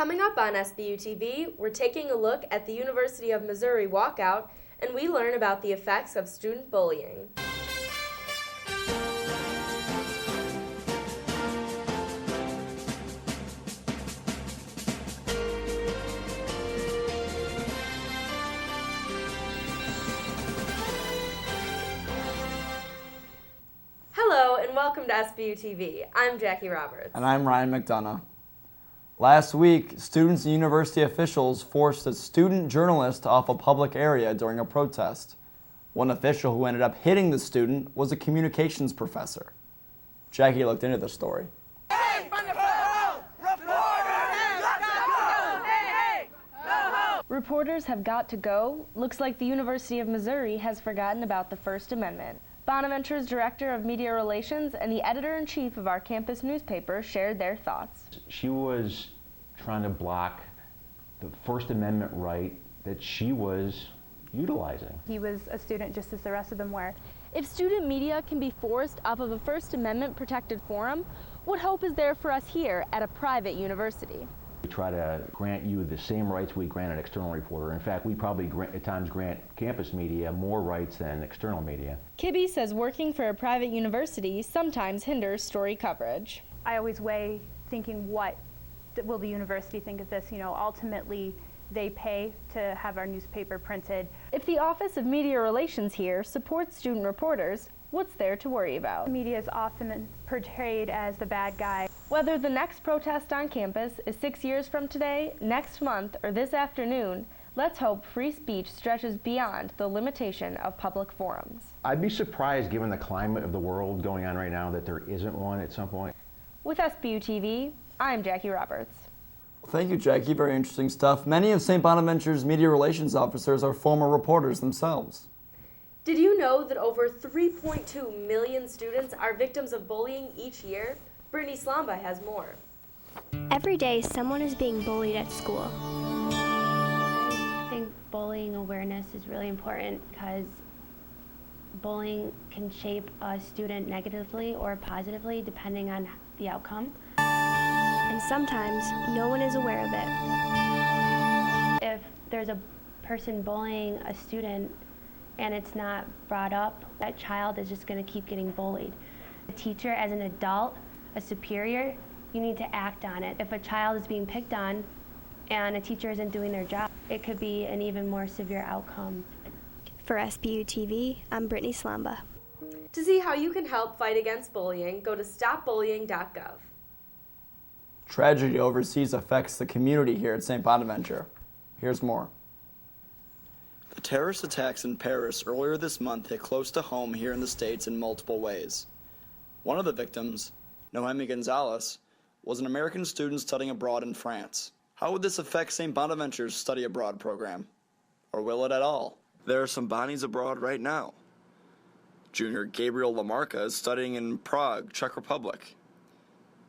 Coming up on Sbu TV, we're taking a look at the University of Missouri walkout, and we learn about the effects of student bullying. Hello and welcome to Sbu TV. I'm Jackie Roberts. And I'm Ryan McDonough. Last week, students and university officials forced a student journalist off a public area during a protest. One official who ended up hitting the student was a communications professor. Jackie looked into the story. Reporters have got to go. Looks like the University of Missouri has forgotten about the First Amendment. Bonaventure's Director of Media Relations and the Editor-in-Chief of our campus newspaper shared their thoughts. She was trying to block the First Amendment right that she was utilizing. He was a student just as the rest of them were. If student media can be forced off of a First Amendment protected forum, what hope is there for us here at a private university? We try to grant you the same rights we grant an external reporter. In fact, we probably at times grant campus media more rights than external media. Kibbe says working for a private university sometimes hinders story coverage. I always weigh thinking, what will the university think of this? You know, ultimately they pay to have our newspaper printed. If the Office of Media Relations here supports student reporters, what's there to worry about? The media is often portrayed as the bad guy. Whether the next protest on campus is 6 years from today, next month, or this afternoon, let's hope free speech stretches beyond the limitation of public forums. I'd be surprised, given the climate of the world going on right now, that there isn't one at some point. With Sbu TV, I'm Jackie Roberts. Well, thank you, Jackie. Very interesting stuff. Many of St. Bonaventure's media relations officers are former reporters themselves. Did you know that over 3.2 million students are victims of bullying each year? Brittany Slomba has more. Every day, someone is being bullied at school. I think bullying awareness is really important because bullying can shape a student negatively or positively depending on the outcome. And sometimes, no one is aware of it. If there's a person bullying a student and it's not brought up, that child is just going to keep getting bullied. A teacher, as an adult, a superior, you need to act on it. If a child is being picked on and a teacher isn't doing their job, it could be an even more severe outcome. For Sbu TV, I'm Brittany Slomba. To see how you can help fight against bullying, go to stopbullying.gov. Tragedy overseas affects the community here at St. Bonaventure. Here's more. The terrorist attacks in Paris earlier this month hit close to home here in the States in multiple ways. One of the victims, Noemi Gonzalez, was an American student studying abroad in France. How would this affect St. Bonaventure's study abroad program? Or will it at all? There are some Bonnies abroad right now. Junior Gabriel LaMarca is studying in Prague, Czech Republic.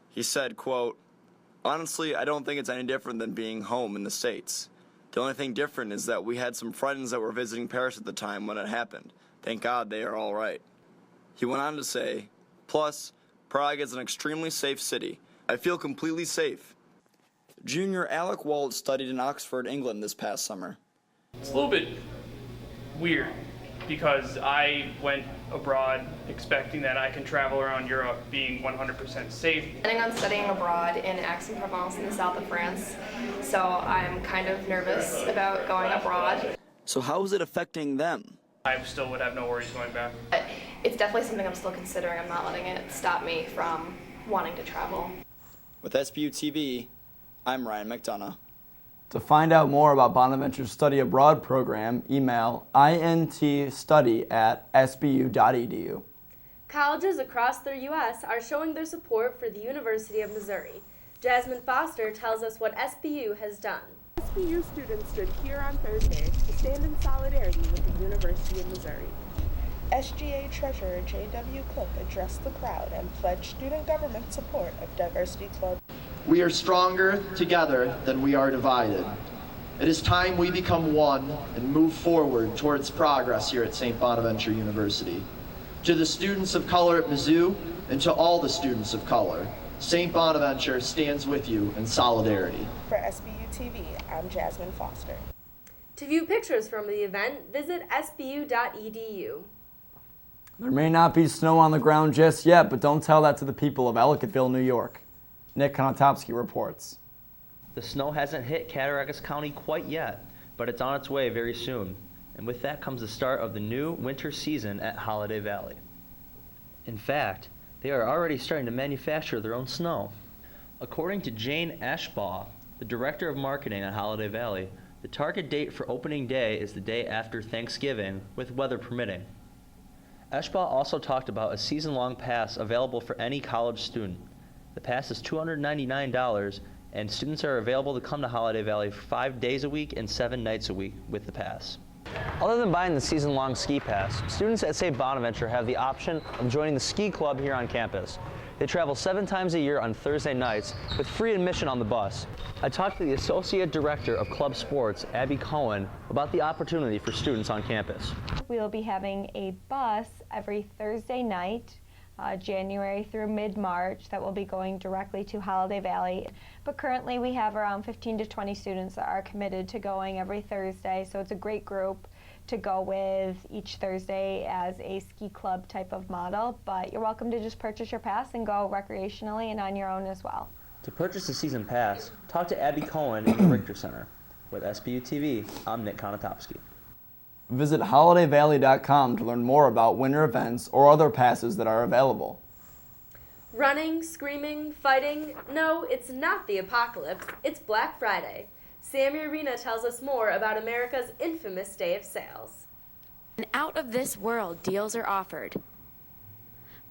He said, quote, "Honestly, I don't think it's any different than being home in the States. The only thing different is that we had some friends that were visiting Paris at the time when it happened. Thank God they are all right." He went on to say, "Plus, Prague is an extremely safe city. I feel completely safe." Junior Alec Walt studied in Oxford, England this past summer. It's a little bit weird because I went abroad expecting that I can travel around Europe being 100% safe. Planning on studying abroad in Aix-en-Provence in the south of France, so I'm kind of nervous about going abroad. So how is it affecting them? I still would have no worries going back. But it's definitely something I'm still considering. I'm not letting it stop me from wanting to travel. With Sbu TV, I'm Ryan McDonough. To find out more about Bonaventure's Study Abroad program, email intstudy@sbu.edu. Colleges across the U.S. are showing their support for the University of Missouri. Jasmine Foster tells us what SBU has done. SBU students stood here on Thursday to stand in solidarity with the University of Missouri. SGA Treasurer J.W. Cook addressed the crowd and pledged student government support of Diversity Club. We are stronger together than we are divided. It is time we become one and move forward towards progress here at St. Bonaventure University. To the students of color at Mizzou and to all the students of color, St. Bonaventure stands with you in solidarity. For Sbu TV, I'm Jasmine Foster. To view pictures from the event, visit sbu.edu. There may not be snow on the ground just yet, but don't tell that to the people of Ellicottville, New York. Nick Konotopskyj reports. The snow hasn't hit Cattaraugus County quite yet, but it's on its way very soon. And with that comes the start of the new winter season at Holiday Valley. In fact, they are already starting to manufacture their own snow. According to Jane Ashbaugh, the director of marketing at Holiday Valley, the target date for opening day is the day after Thanksgiving, with weather permitting. Ashbaugh also talked about a season-long pass available for any college student. The pass is $299, and students are available to come to Holiday Valley 5 days a week and 7 nights a week with the pass. Other than buying the season-long ski pass, students at St. Bonaventure have the option of joining the ski club here on campus. They travel 7 times a year on Thursday nights with free admission on the bus. I talked to the Associate Director of Club Sports, Abbey Cohen, about the opportunity for students on campus. We will be having a bus every Thursday night, January through mid-March, that will be going directly to Holiday Valley. But currently we have around 15 to 20 students that are committed to going every Thursday, so it's a great group to go with each Thursday as a ski club type of model. But you're welcome to just purchase your pass and go recreationally and on your own as well. To purchase a season pass, talk to Abby Cohen in the Richter Center. With Sbu TV, I'm Nick Konotopskyj. Visit holidayvalley.com to learn more about winter events or other passes that are available. Running, screaming, fighting? No, it's not the apocalypse. It's Black Friday. Sammy Yurina tells us more about America's infamous day of sales. And out-of-this-world deals are offered.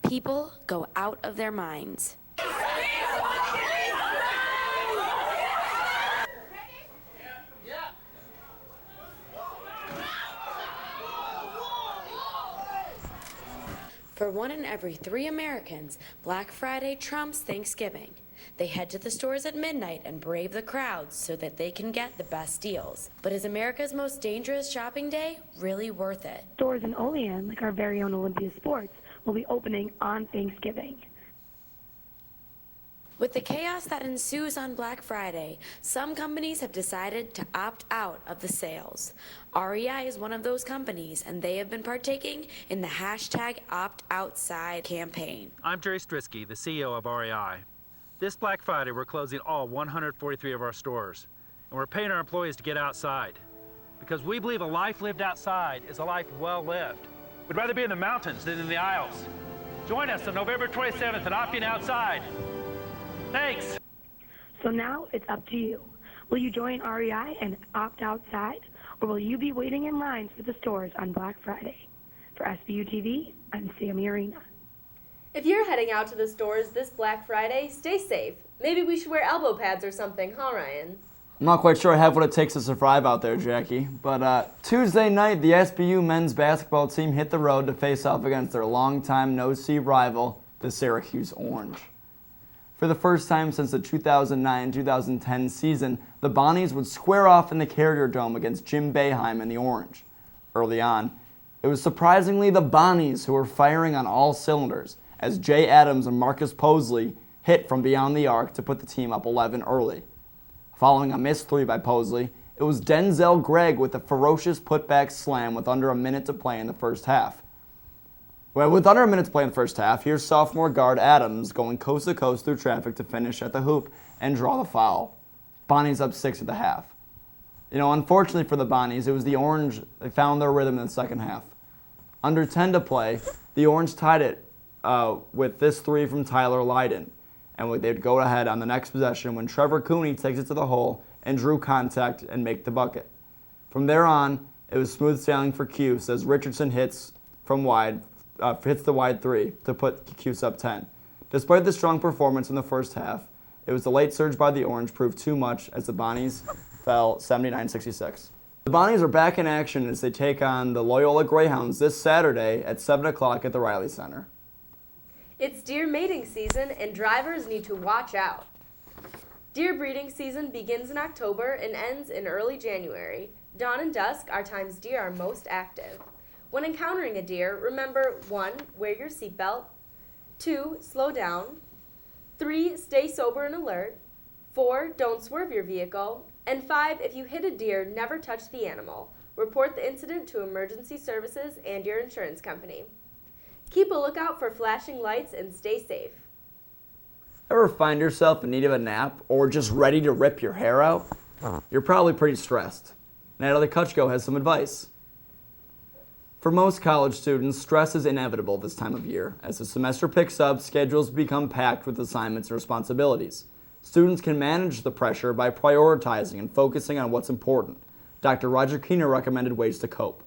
People go out of their minds. For 1 in every 3 Americans, Black Friday trumps Thanksgiving. They head to the stores at midnight and brave the crowds so that they can get the best deals. But is America's most dangerous shopping day really worth it? Stores in Olean, like our very own Olympia Sports, will be opening on Thanksgiving. With the chaos that ensues on Black Friday, some companies have decided to opt out of the sales. REI is one of those companies, and they have been partaking in the hashtag OptOutside campaign. I'm Jerry Strizke, the CEO of REI. This Black Friday, we're closing all 143 of our stores, and we're paying our employees to get outside, because we believe a life lived outside is a life well lived. We'd rather be in the mountains than in the aisles. Join us on November 27th at Opting Outside. Thanks. So now it's up to you. Will you join REI and opt outside, or will you be waiting in lines for the stores on Black Friday? For Sbu TV, I'm Sammy Yurina. If you're heading out to the stores this Black Friday, stay safe. Maybe we should wear elbow pads or something, huh, Ryan? I'm not quite sure I have what it takes to survive out there, Jackie. But Tuesday night, the SBU men's basketball team hit the road to face off against their longtime no-seed rival, the Syracuse Orange. For the first time since the 2009-2010 season, the Bonnies would square off in the Carrier Dome against Jim Boeheim and the Orange. Early on, it was surprisingly the Bonnies who were firing on all cylinders, as Jay Adams and Marcus Posley hit from beyond the arc to put the team up 11 early. Following a missed 3 by Posley, it was Denzel Gregg with a ferocious putback slam with under a minute to play in the first half. Well, with under a minute to play in the first half, here's sophomore guard Adams going coast to coast through traffic to finish at the hoop and draw the foul. Bonnies up 6 at the half. Unfortunately for the Bonnies, it was the Orange. They found their rhythm in the second half. Under 10 to play, the Orange tied it with this 3 from Tyler Lydon. And they'd go ahead on the next possession when Trevor Cooney takes it to the hole and drew contact and make the bucket. From there on, it was smooth sailing for Cuse as Richardson hits from wide. Hits the wide 3 to put Cuse up 10. Despite the strong performance in the first half, it was the late surge by the Orange proved too much as the Bonnies fell 79-66. The Bonnies are back in action as they take on the Loyola Greyhounds this Saturday at 7 o'clock at the Riley Center. It's deer mating season and drivers need to watch out. Deer breeding season begins in October and ends in early January. Dawn and dusk are times deer are most active. When encountering a deer, remember 1. Wear your seatbelt, 2. Slow down, 3, stay sober and alert. 4, don't swerve your vehicle. And 5, if you hit a deer, never touch the animal. Report the incident to emergency services and your insurance company. Keep a lookout for flashing lights and stay safe. Ever find yourself in need of a nap or just ready to rip your hair out? You're probably pretty stressed. Natalie Kutchko has some advice. For most college students, stress is inevitable this time of year. As the semester picks up, schedules become packed with assignments and responsibilities. Students can manage the pressure by prioritizing and focusing on what's important. Dr. Roger Keener recommended ways to cope.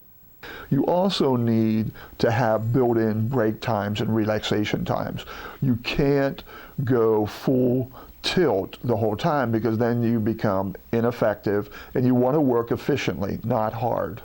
You also need to have built-in break times and relaxation times. You can't go full tilt the whole time because then you become ineffective, and you want to work efficiently, not hard.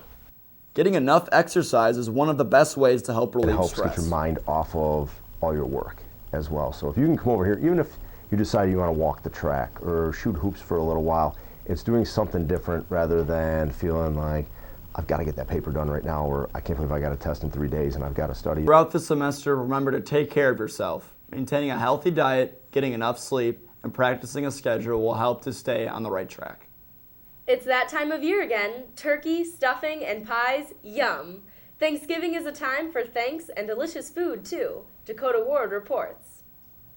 Getting enough exercise is one of the best ways to help relieve stress. It helps get your mind off of all your work as well. So if you can come over here, even if you decide you want to walk the track or shoot hoops for a little while, it's doing something different rather than feeling like, I've got to get that paper done right now, or I can't believe I got a test in 3 days and I've got to study. Throughout the semester, remember to take care of yourself. Maintaining a healthy diet, getting enough sleep, and practicing a schedule will help to stay on the right track. It's that time of year again. Turkey, stuffing, and pies, yum. Thanksgiving is a time for thanks and delicious food, too. Dakota Ward reports.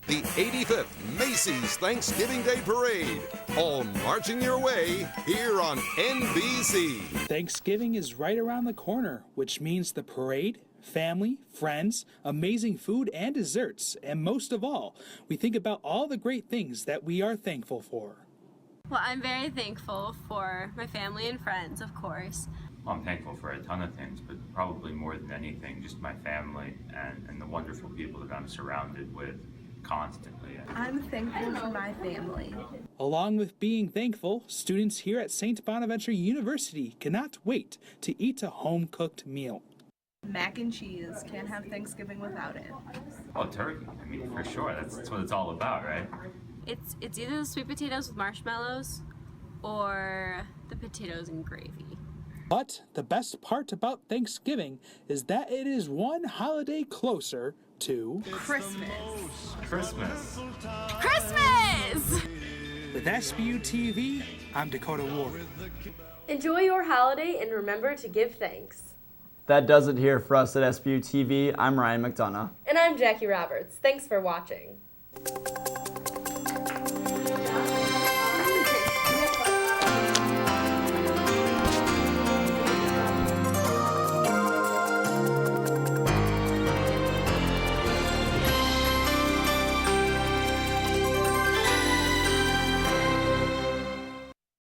The 85th Macy's Thanksgiving Day Parade, all marching your way here on NBC. Thanksgiving is right around the corner, which means the parade, family, friends, amazing food and desserts, and most of all, we think about all the great things that we are thankful for. Well, I'm very thankful for my family and friends, of course. Well, I'm thankful for a ton of things, but probably more than anything, just my family and the wonderful people that I'm surrounded with constantly. I'm thankful for my family. Along with being thankful, students here at St. Bonaventure University cannot wait to eat a home-cooked meal. Mac and cheese. Can't have Thanksgiving without it. Oh, turkey. I mean, for sure. That's what it's all about, right? It's either the sweet potatoes with marshmallows or the potatoes and gravy. But the best part about Thanksgiving is that it is one holiday closer to Christmas. Christmas. Christmas! With Sbu TV, I'm Dakota Ward. Enjoy your holiday and remember to give thanks. That does it here for us at Sbu TV. I'm Ryan McDonough. And I'm Jackie Roberts. Thanks for watching.